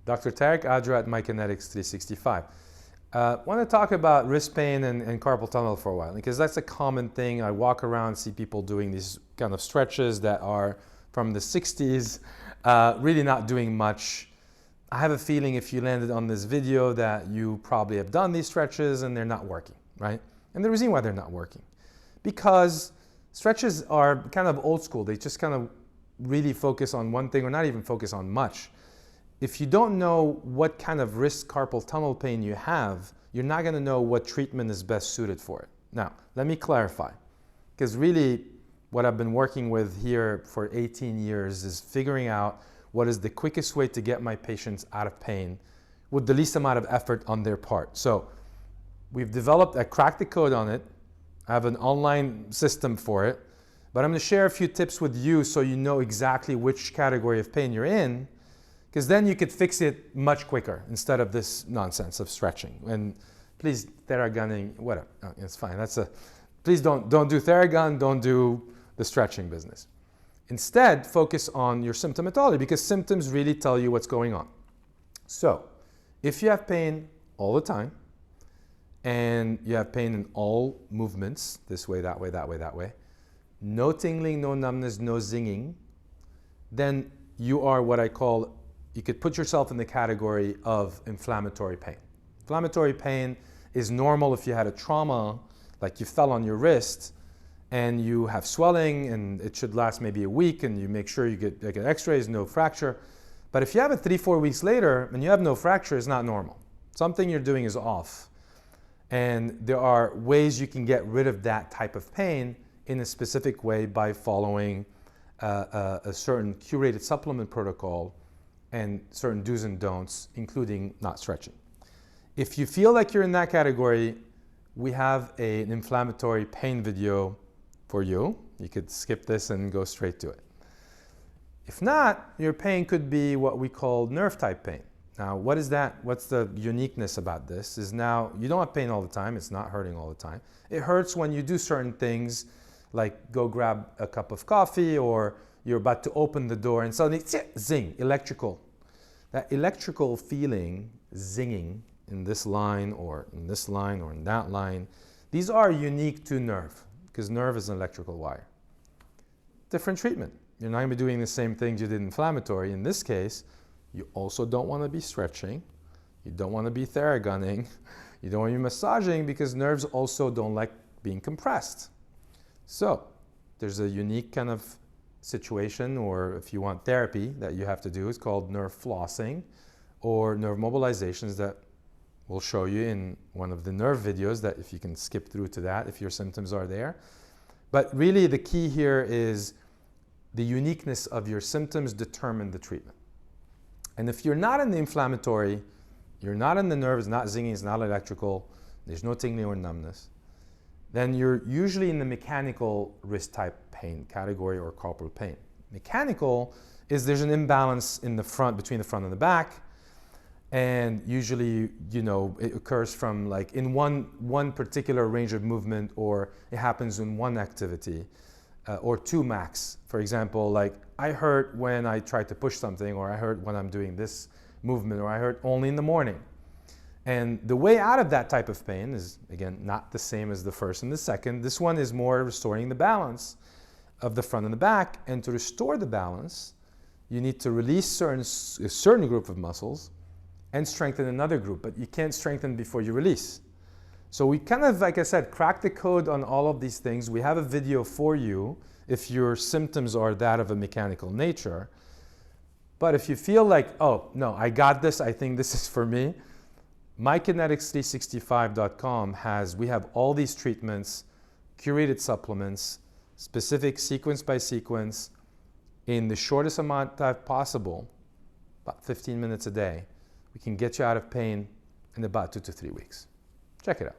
Dr. Tarek Adra at MyKinetics 365. I want to talk about wrist pain and carpal tunnel for a while, because that's a common thing. I walk around, see people doing these kind of stretches that are from the 60s, really not doing much. I have a feeling if you landed on this video that you probably have done these stretches and they're not working, right? And the reason why they're not working, because stretches are kind of old school. They just kind of really focus on one thing, or not even focus on much. If you don't know what kind of wrist carpal tunnel pain you have, you're not going to know what treatment is best suited for it. Now, let me clarify, because really what I've been working with here for 18 years is figuring out what is the quickest way to get my patients out of pain with the least amount of effort on their part. So we've developed, I cracked the code on it. I have an online system for it, but I'm going to share a few tips with you so you know exactly which category of pain you're in, because then you could fix it much quicker instead of this nonsense of stretching. And please, Theragunning, whatever, it's fine. Please don't do Theragun, don't do the stretching business. Instead, focus on your symptomatology, because symptoms really tell you what's going on. So, if you have pain all the time, and you have pain in all movements, this way, that way, that way, that way, no tingling, no numbness, no zinging, then you are what I call, you could put yourself in the category of inflammatory pain. Inflammatory pain is normal if you had a trauma, like you fell on your wrist, and you have swelling, and it should last maybe a week, and you make sure you get like x-rays, no fracture. But if you have it 3-4 weeks later, and you have no fracture, it's not normal. Something you're doing is off. And there are ways you can get rid of that type of pain in a specific way by following a certain curated supplement protocol and certain do's and don'ts, including not stretching. If you feel like you're in that category, we have an inflammatory pain video for you. You could skip this and go straight to it. If not, your pain could be what we call nerve type pain. Now, what is that? What's the uniqueness about this? Is now you don't have pain all the time. It's not hurting all the time. It hurts when you do certain things, like go grab a cup of coffee, or you're about to open the door and suddenly zing, electrical. That electrical feeling, zinging in this line or in this line or in that line, these are unique to nerve, because nerve is an electrical wire. Different treatment. You're not going to be doing the same things you did inflammatory. In this case, you also don't want to be stretching. You don't want to be Theragunning. You don't want to be massaging, because nerves also don't like being compressed. So there's a unique kind of situation, or if you want therapy that you have to do, it's called nerve flossing or nerve mobilizations that we'll show you in one of the nerve videos, that if you can skip through to that if your symptoms are there. But really the key here is the uniqueness of your symptoms determine the treatment. And if you're not in the inflammatory, you're not in the nerve, it's not zinging, it's not electrical, there's no tingling or numbness, then you're usually in the mechanical wrist type pain category or carpal pain. Mechanical is there's an imbalance in the front, between the front and the back, and usually, you know, it occurs from like in one particular range of movement, or it happens in one activity, or two max. For example, like I hurt when I try to push something, or I hurt when I'm doing this movement, or I hurt only in the morning. And the way out of that type of pain is, again, not the same as the first and the second. This one is more restoring the balance of the front and the back. And to restore the balance, you need to release a certain group of muscles and strengthen another group. But you can't strengthen before you release. So we kind of, like I said, cracked the code on all of these things. We have a video for you if your symptoms are that of a mechanical nature. But if you feel like, oh, no, I got this, I think this is for me, mykinetics365.com we have all these treatments, curated supplements, specific sequence by sequence, in the shortest amount of time possible, about 15 minutes a day. We can get you out of pain in about 2 to 3 weeks. Check it out.